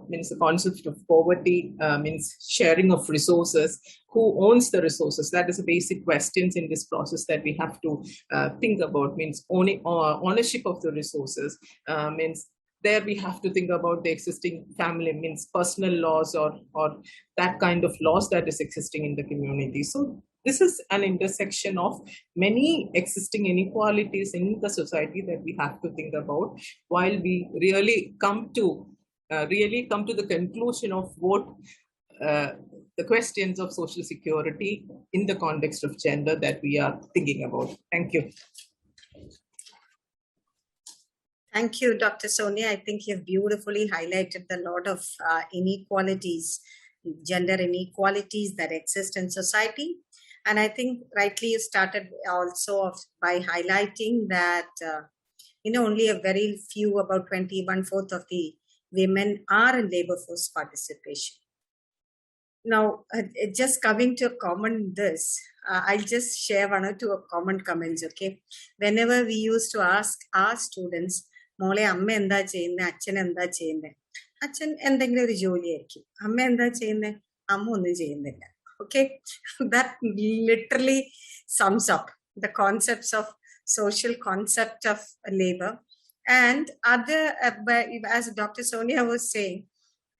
means the concept of poverty, means sharing of resources, who owns the resources. That is a basic questions in this process that we have to think about, means ownership of the resources, means there we have to think about the existing family, means personal laws or that kind of laws that is existing in the community. So this is an intersection of many existing inequalities in the society that we have to think about while we really come to the conclusion of what the questions of social security in the context of gender that we are thinking about. Thank you. Thank you, Dr. Sonia. I think you've beautifully highlighted a lot of inequalities, gender inequalities that exist in society. And I think rightly you started also by highlighting that, only a very few, about 21/4 of the women are in labor force participation. Now, just coming to comment this, I'll just share one or two common comments, okay? Whenever we used to ask our students, മോളെ അമ്മ എന്താ ചെയ്യുന്നത്, അച്ഛൻ എന്താ ചെയ്യുന്നത്, അച്ഛൻ എന്തെങ്കിലും ഒരു ജോലിയായിരിക്കും, അമ്മ എന്താ ചെയ്യുന്നത്, അമ്മ ഒന്നും ചെയ്യുന്നില്ല. Okay, that literally sums up the concepts of social concept of labor. And other, as Dr. Sonia was saying,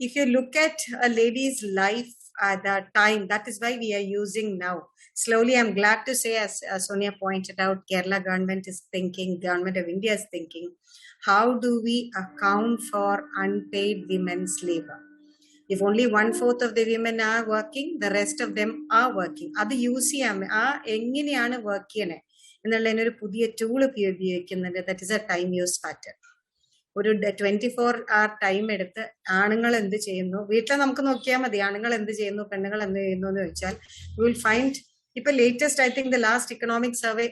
if you look at a lady's life at that time, that is why we are using now. Slowly, I'm glad to say, as Sonia pointed out, Kerala government is thinking, government of India is thinking, how do we account for unpaid women's labor? If only 1/4 of the women are working, the rest of them are working. അത് use ചെയ്യാൻ എങ്ങനെയാണ് work ചെയ്യണേ എന്നുള്ളതിനൊരു പുതിയ tool ഉപയോഗിക്കുന്നുണ്ട്. That is A time use pattern. ഒരു 24 hour time എടുത്ത് ആണുങ്ങൾ എന്ത് ചെയ്യുന്നു, വീട്ടിൽ നമുക്ക് നോക്കിയാൽ മതി, ആണുങ്ങൾ എന്ത് ചെയ്യുന്നു പെണ്ണുങ്ങൾ എന്ത് ചെയ്യുന്നു എന്ന് വെച്ചാൽ യു വിൽ ഫൈൻഡ്. ഇപ്പൊ latest, I think the last economic survey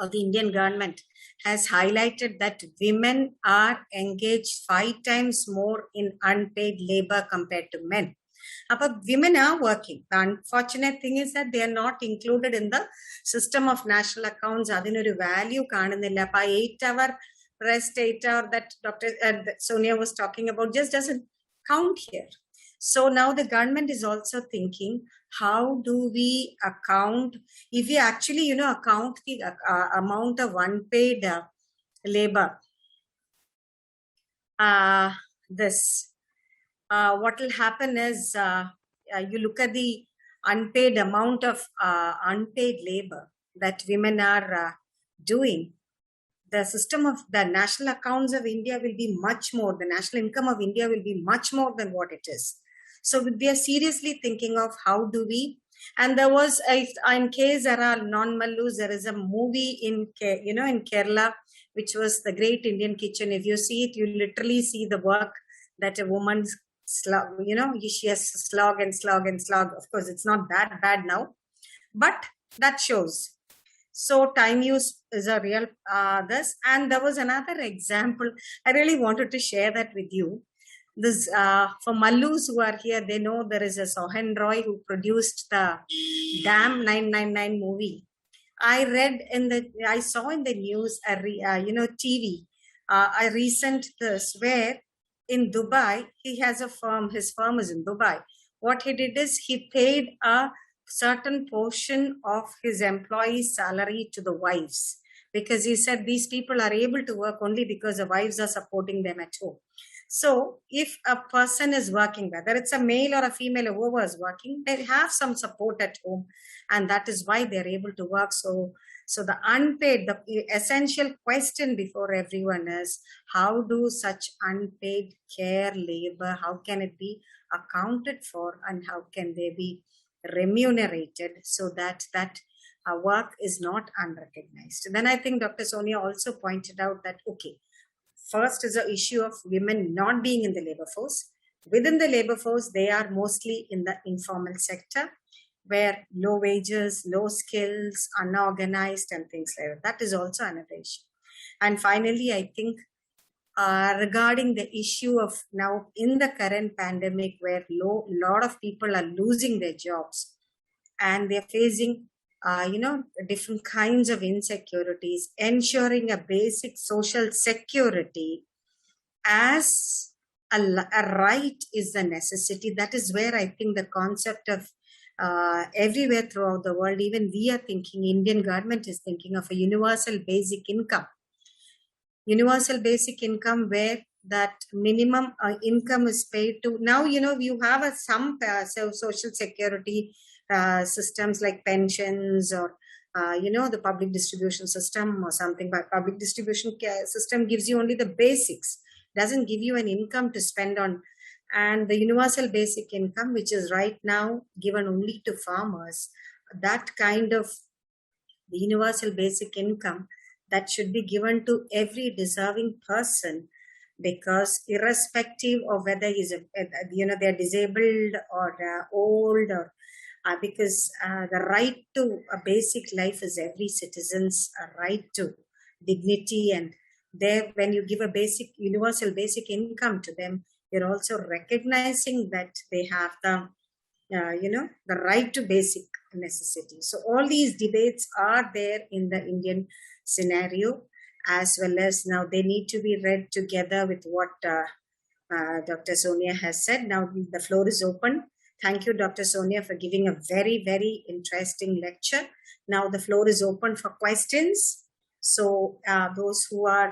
of the Indian government has highlighted that women are engaged 5 times more in unpaid labor compared to men. But women are working. The unfortunate thing is that they are not included in the system of national accounts. Adinoru value കാണുന്നില്ല. By 8 hour rest, 8 hour that Dr. Sonia was talking about just doesn't count here. So now the government is also thinking, how do we account, if we actually, account the amount of unpaid labor, what will happen is, you look at the unpaid amount of unpaid labor that women are doing, the system of the national accounts of India will be much more, the national income of India will be much more than what it is. So we are seriously thinking of how do we, and there was, in case there are non-Mallus, there is a movie in Kerala, which was The Great Indian Kitchen. If you see it, you literally see the work that a woman slog, she has to slog and slog and slog. Of course, it's not that bad now, but that shows. So time use is a real this. And there was another example. I really wanted to share that with you. This for Mallus who are here, they know there is a Sohan Roy who produced the Dam 999 movie. I saw in the news, TV, a recent this where in Dubai, he has a firm, his firm is in Dubai. What he did is he paid a certain portion of his employees' salary to the wives, because he said these people are able to work only because the wives are supporting them at home. So if a person is working, whether it's a male or a female, whoever is working, they have some support at home, and that is why they're able to work. So the unpaid, the essential question before everyone is, how do such unpaid care labor, how can it be accounted for, and how can they be remunerated so that work is not unrecognized? Then I think Dr. Sonia also pointed out that, okay, first is the issue of women not being in the labor force. Within the labor force, they are mostly in the informal sector, where low wages, low skills, unorganized, and things like that. That is also another issue. And finally, I think regarding the issue of now in the current pandemic, where a lot of people are losing their jobs and they're facing different kinds of insecurities, ensuring a basic social security as a right is a necessity. That is where I think the concept of everywhere throughout the world, even we are thinking, Indian government is thinking of a universal basic income. Universal basic income, where that minimum income is paid to. Now, you have some social security systems like pensions or, the public distribution system or something. But public distribution system gives you only the basics, doesn't give you an income to spend on. And the universal basic income, which is right now given only to farmers, that kind of the universal basic income, that should be given to every deserving person, because irrespective of whether he's they're disabled or old, or because the right to a basic life is every citizen's right to dignity. And there, when you give a basic universal basic income to them, you're also recognizing that they have the the right to basic necessities. So all these debates are there in the Indian scenario, as well as now they need to be read together with what Dr. Sonia has said. Now the floor is open. Thank you, Dr. Sonia, for giving a very, very interesting lecture. Now the floor is open for questions. So those who are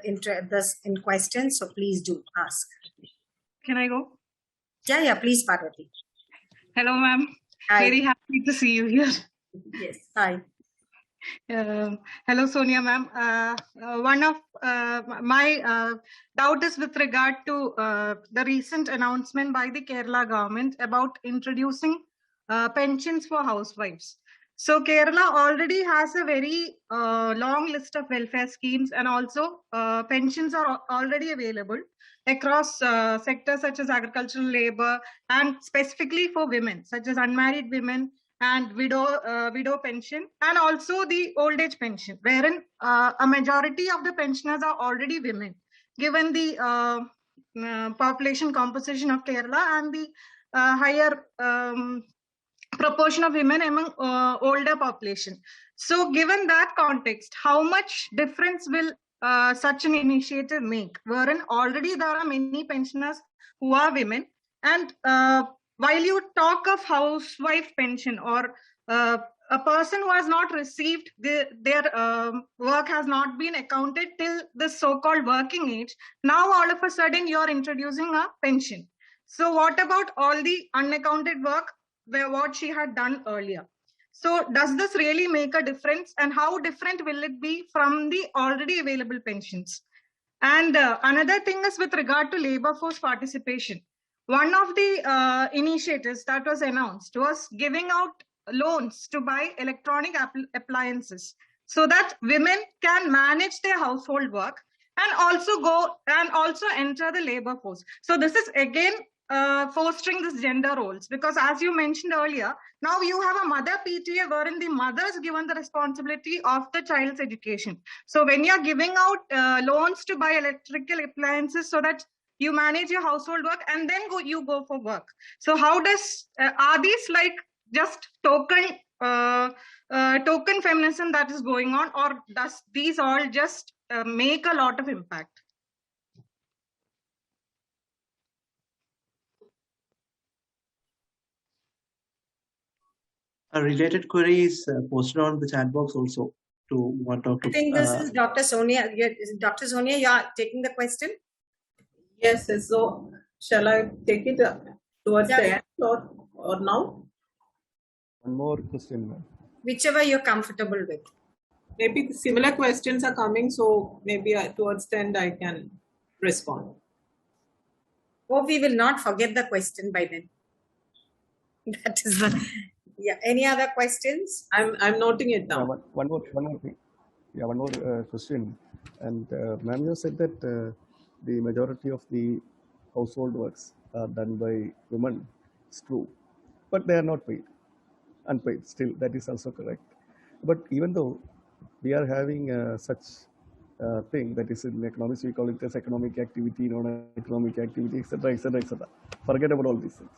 in questions, so please do ask. Can I go? Yeah, please, Parvati. Hello, ma'am. Hi. Very happy to see you here. Yes, hi. Hello, Sonia, ma'am. One of my doubt is with regard to the recent announcement by the Kerala government about introducing pensions for housewives. So Kerala already has a very long list of welfare schemes, and also pensions are already available across sectors such as agricultural labor, and specifically for women, such as unmarried women and widow pension, and also the old age pension, wherein a majority of the pensioners are already women, given the population composition of Kerala and the higher proportion of women among older population. So given that context, how much difference will such an initiative make, wherein already there are many pensioners who are women? And while you talk of housewife pension, or a person who has not received their work has not been accounted till the so-called working age, now all of a sudden you're introducing a pension. So what about all the unaccounted work, where what she had done earlier? So does this really make a difference, and how different will it be from the already available pensions? And another thing is with regard to labor force participation. One of the initiatives that was announced was giving out loans to buy electronic appliances, so that women can manage their household work and also enter the labor force. So this is again fostering this gender roles, because as you mentioned earlier, now you have a mother PTA wherein the mother is given the responsibility of the child's education. So when you're giving out loans to buy electrical appliances so that you manage your household work and then you go for work. So how does are these like just token feminism that is going on, or does these all just make a lot of impact? A related query is posted on the chat box also to what Dr. I think this is Dr. Sonia. Dr. Sonia, you are taking the question? Yes, yes. So shall I take it towards the end or now? One more question, ma'am. Whichever you're comfortable with. Maybe similar questions are coming, so maybe towards the end I can respond. Hope we will not forget the question by then. That is the yeah. Any other questions? I'm noting it down. One more thing. Yeah, one more question. And ma'am, you said that the majority of the household works are done by women. It's true, but they are not paid, unpaid. Still, that is also correct. But even though we are having such thing that is in economics, we call it as economic activity, non-economic activity, etc., etc., etc. Forget about all these things.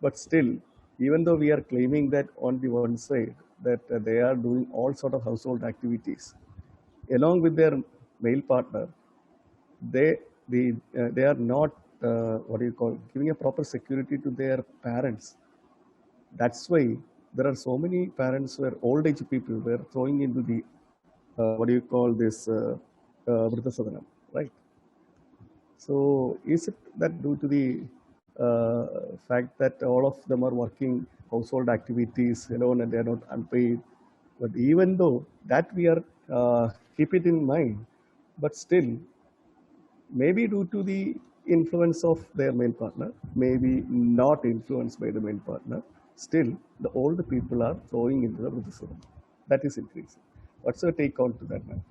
But still, even though we are claiming that on the one side that they are doing all sort of household activities, along with their male partner, they are not giving a proper security to their parents. That's why there are so many parents where old age people were throwing into the Vriddhasadanam, right? So is it that due to the fact that all of them are working household activities alone and they are not unpaid? But even though that we are keep it in mind, but still, maybe due to the influence of their male partner, maybe not influenced by the male partner, still the older people are flowing into the Vriddhasadanam. That is increasing. What's your take on to that, man?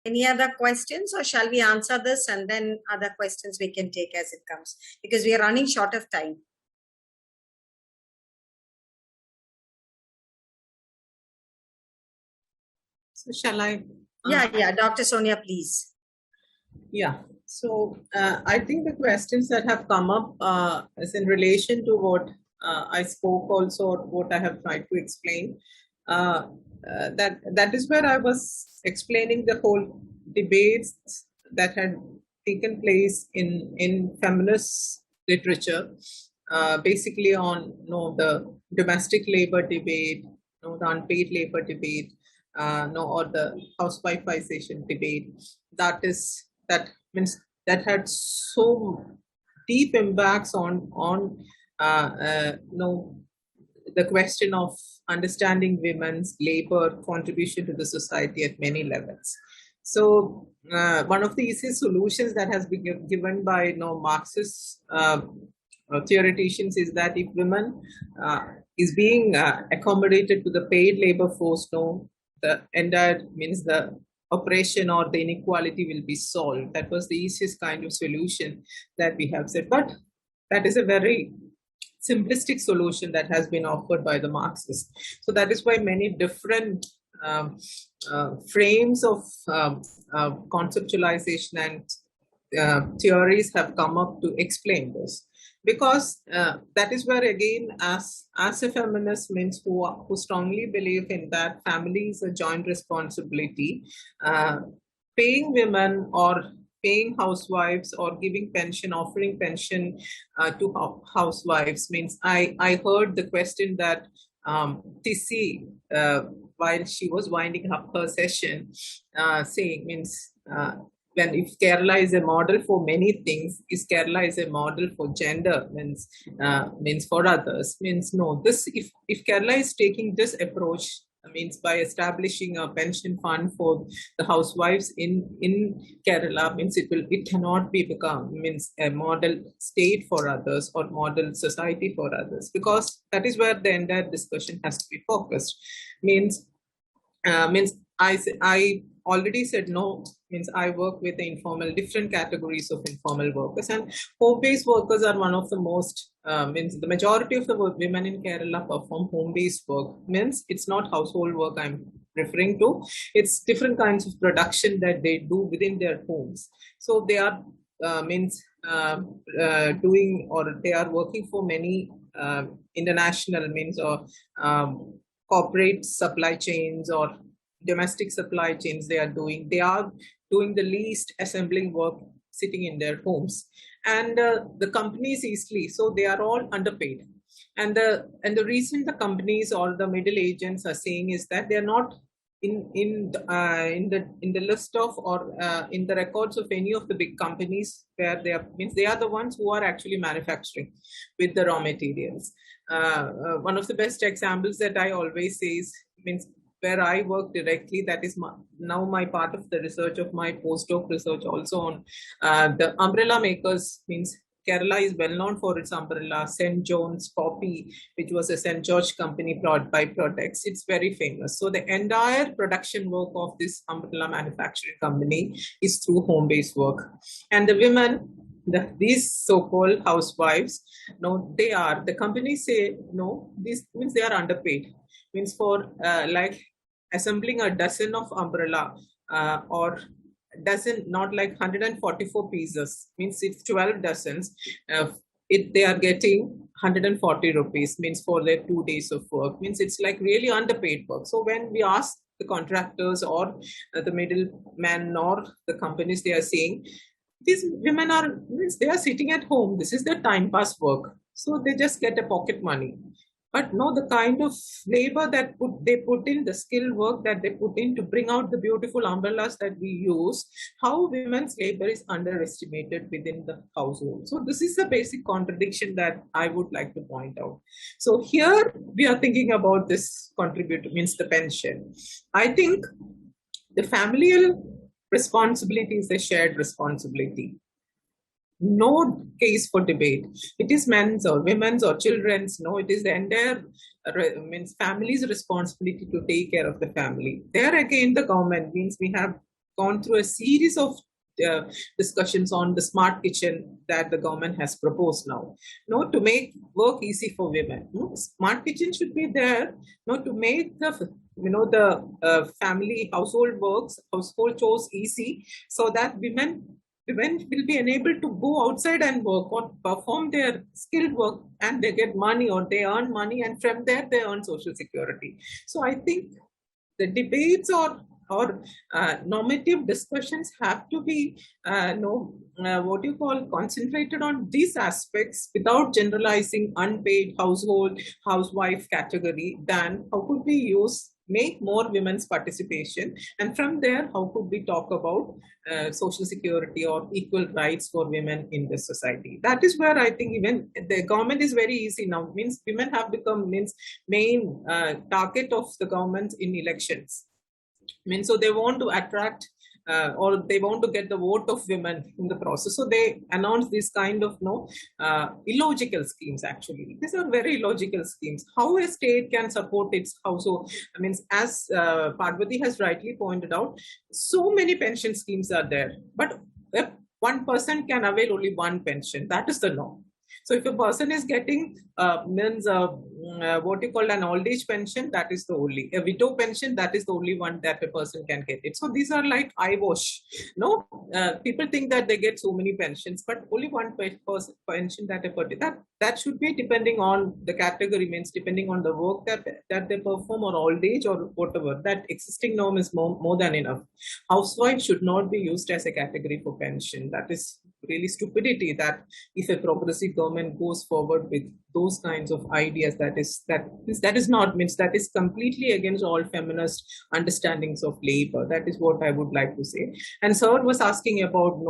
Any other questions, or shall we answer this and then other questions we can take as it comes? Because we are running short of time. So shall I? Yeah, Dr. Sonia, please. Yeah. So I think the questions that have come up is in relation to what I spoke also, or what I have tried to explain. That is where I was explaining the whole debates that had taken place in feminist literature, basically on the domestic labor debate, the unpaid labor debate, or the housewifeization debate. That means that had so deep impacts on the question of understanding women's labor contribution to the society at many levels. So one of the easiest solutions that has been given by Marxist theoreticians is that if women is being accommodated to the paid labor force, the entire means the oppression or the inequality will be solved. That was the easiest kind of solution that we have said. But that is a very simplistic solution that has been offered by the Marxists. So that is why many different frames of conceptualization and theories have come up to explain this. Because that is where, again, as a feminist means who strongly believe in that family is a joint responsibility, paying women or paying housewives or giving pension, offering pension to housewives means I heard the question that Tissi, while she was winding up her session, saying means when if Kerala is a model for many things, is Kerala is a model for gender means for others means no. This if Kerala is taking this approach means by establishing a pension fund for the housewives in Kerala means it cannot be become means a model state for others or model society for others, because that is where the entire discussion has to be focused. Means I already said no, means I work with the different categories of informal workers, and home-based workers are one of the most, means the majority of the women in Kerala perform home-based work, means it's not household work I'm referring to, it's different kinds of production that they do within their homes. So they are, means doing, or they are working for many international means or corporate supply chains or domestic supply chains. They are doing the least assembling work sitting in their homes, and the companies easily, so they are all underpaid. And the reason the companies or the middle agents are saying is that they are not in the list of, or in the records of any of the big companies where they are the ones who are actually manufacturing with the raw materials. One of the best examples that I always say is, means where I work directly, that is now my part of the research of my postdoc research also on the umbrella makers. Means Kerala is well known for its umbrella, St. John's Poppy, which was a St. George company brought by Protex. It's very famous. So the entire production work of this umbrella manufacturing company is through home-based work. And the women, these so-called housewives, no, the companies say, no, this means they are underpaid. Means for like assembling a dozen of umbrella or dozen, not like 144 pieces, means it's 12 dozens, they are getting 140 rupees, means for their 2 days of work, means it's like really underpaid work. So when we ask the contractors or the middlemen or the companies, they are saying these women means they are sitting at home, this is their time pass work, so they just get a pocket money. But no, the kind of labor that they put in, the skill work that they put in to bring out the beautiful umbrellas that we use, how women's labor is underestimated within the household. So this is a basic contradiction that I would like to point out. So here we are thinking about this contributor, means the pension. I think the familial responsibility is a shared responsibility. No case for debate. It is men's or women's or children's. No, it is the entire means family's responsibility to take care of the family. There again, the government, means we have gone through a series of discussions on the smart kitchen that the government has proposed now. No, to make work easy for women. No, smart kitchen should be there. No, to make the family household chores easy, so that women will be enabled to go outside and work or perform their skilled work, and they get money or they earn money, and from there they earn social security. So I think the debates or normative discussions have to be concentrated on these aspects without generalizing unpaid housewife category. Then how could we make more women's participation, and from there how could we talk about social security or equal rights for women in this society? That is where I think even the government is very easy now, means women have become main target of the government in elections. So they want to attract or they want to get the vote of women in the process. So they announce these kind of illogical schemes. Actually, these are very illogical schemes. How a state can support its household? As Parvati has rightly pointed out, so many pension schemes are there, but one person can avail only one pension. That is the norm. So if a person is getting what you call an old age pension, that is the only, a widow pension, that is the only one that a person can get it. So these are like eyewash. No, people think that they get so many pensions, but only one person pension that should be depending on the category, means depending on the work that they perform, or old age or whatever. That existing norm is more than enough. Housewife should not be used as a category for pension. That is really stupidity, that if a progressive government goes forward with those kinds of ideas, that is completely against all feminist understandings of labor. That is what I would like to say. And sir was asking about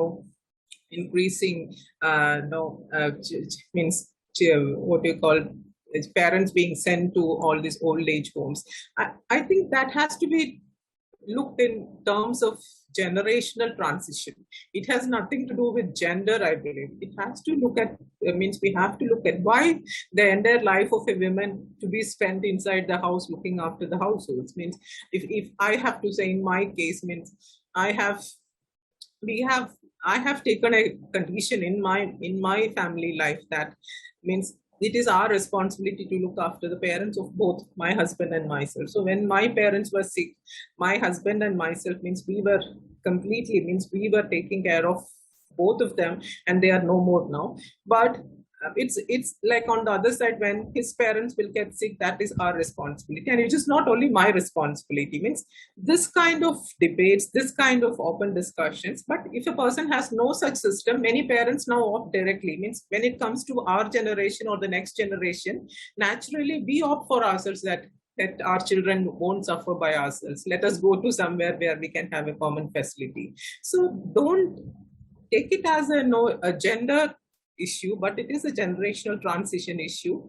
increasing what you call parents being sent to all these old age homes. I think that has to be looked in terms of generational transition. It has nothing to do with gender, I believe. It has to look at, we have to look at why the entire life of a woman to be spent inside the house looking after the households. If I have to say in my case, I have taken a condition in my family life that it is our responsibility to look after the parents of both my husband and myself. So when my parents were sick, my husband and myself we were taking care of both of them, and they are no more now. But it's like on the other side, when his parents will get sick, that is our responsibility, and it is not only my responsibility. Means this kind of debates, this kind of open discussions. But if a person has no such system, many parents now opt directly. Means when it comes to our generation or the next generation, naturally we opt for ourselves that our children won't suffer by ourselves. Let us go to somewhere where we can have a common facility. So don't take it as a gender issue, but it is a generational transition issue.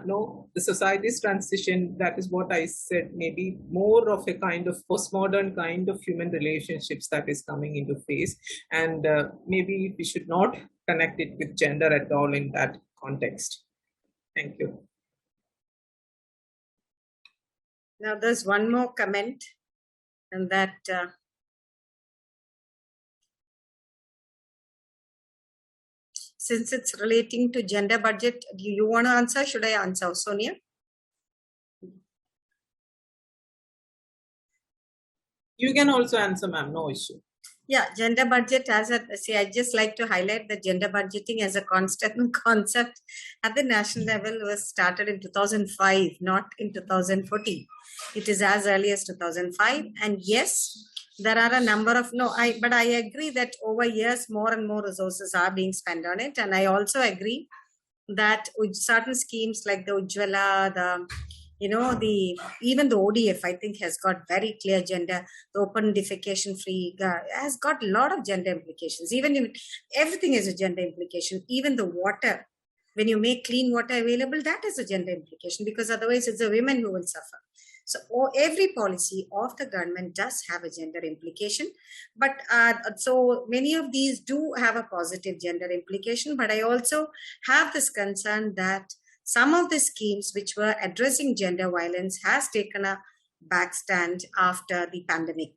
No, the society's transition, that is what I said, maybe more of a kind of postmodern kind of human relationships that is coming into phase. And maybe we should not connect it with gender at all in that context. Thank you. Now there's one more comment, and that since it's relating to gender budget, do you want to answer? Should I answer, Sonia? You can also answer, ma'am, no issue. Yeah, gender budget I just like to highlight that gender budgeting as a constant concept at the national level was started in 2005, not in 2014. It is as early as 2005. And yes, there are a number of, but I agree that over years, more and more resources are being spent on it. And I also agree that with certain schemes like the Ujjwala, even the ODF, I think, has got very clear gender. The open defecation free has got a lot of gender implications. Even if everything is a gender implication, even the water, when you make clean water available, that is a gender implication, because otherwise it's the women who will suffer. So every policy of the government does have a gender implication, but so many of these do have a positive gender implication. But I also have this concern that some of the schemes which were addressing gender violence has taken a backstand after the pandemic.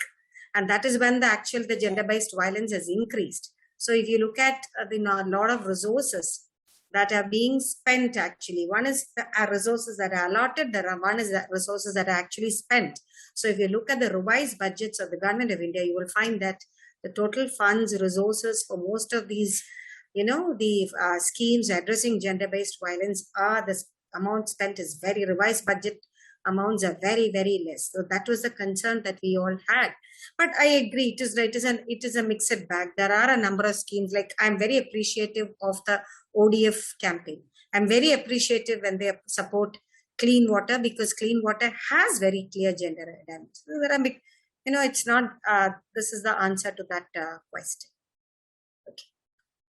And that is when the gender-based violence has increased. So if you look at a lot of resources that are being spent, actually, one is the resources that are allotted, one is the resources that are actually spent. So if you look at the revised budgets of the government of India, you will find that the total funds, resources for most of these the schemes addressing gender-based violence the amount spent is revised budget amounts are very, very less. So that was the concern that we all had. But I agree, it is a mixed bag. There are a number of schemes, like I'm very appreciative of the ODF campaign. I'm very appreciative when they support clean water, because clean water has very clear gender dynamics. So there are, it's not, this is the answer to that question. Okay.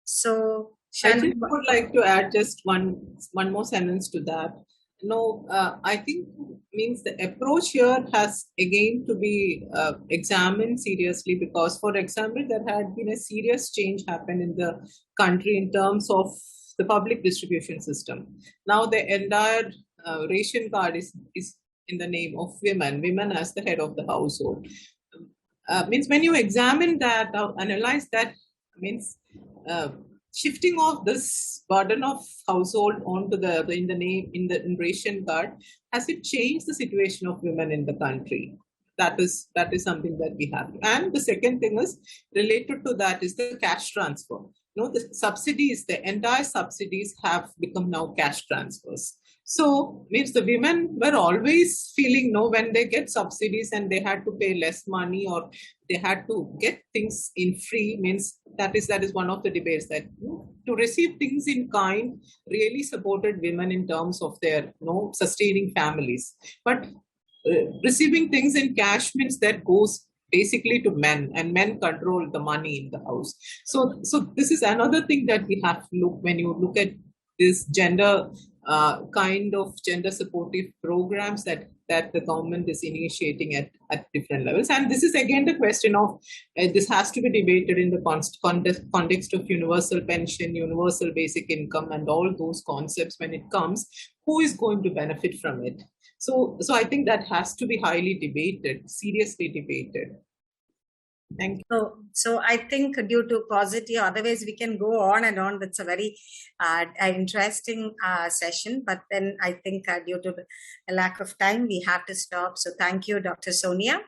So I just would like to add just one more sentence to that. I think means the approach here has again to be examined seriously, because, for example, there had been a serious change happen in the country in terms of the public distribution system. Now the entire ration card is in the name of women as the head of the household. Means when you examine that or analyze that, means shifting of this burden of household onto in ration card, has it changed the situation of women in the country? That is something that we have. And the second thing is related to that is the cash transfer. The subsidies, the entire subsidies have become now cash transfers. So means the women were always feeling when they get subsidies and they had to pay less money, or they had to get things in free, means that is one of the debates, that to receive things in kind really supported women in terms of their sustaining families. But receiving things in cash means that goes basically to men, and men control the money in the house. So this is another thing that we have to look when you look at this gender kind of gender supportive programs that the government is initiating at different levels. And this is again the question of this has to be debated in the context of universal pension, universal basic income, and all those concepts. When it comes, who is going to benefit from it? So I think that has to be highly debated, seriously debated. Thank you. So I think due to paucity, otherwise we can go on and on. That's a very interesting session. But then I think due to the lack of time, we have to stop. So thank you, Dr. Sonia.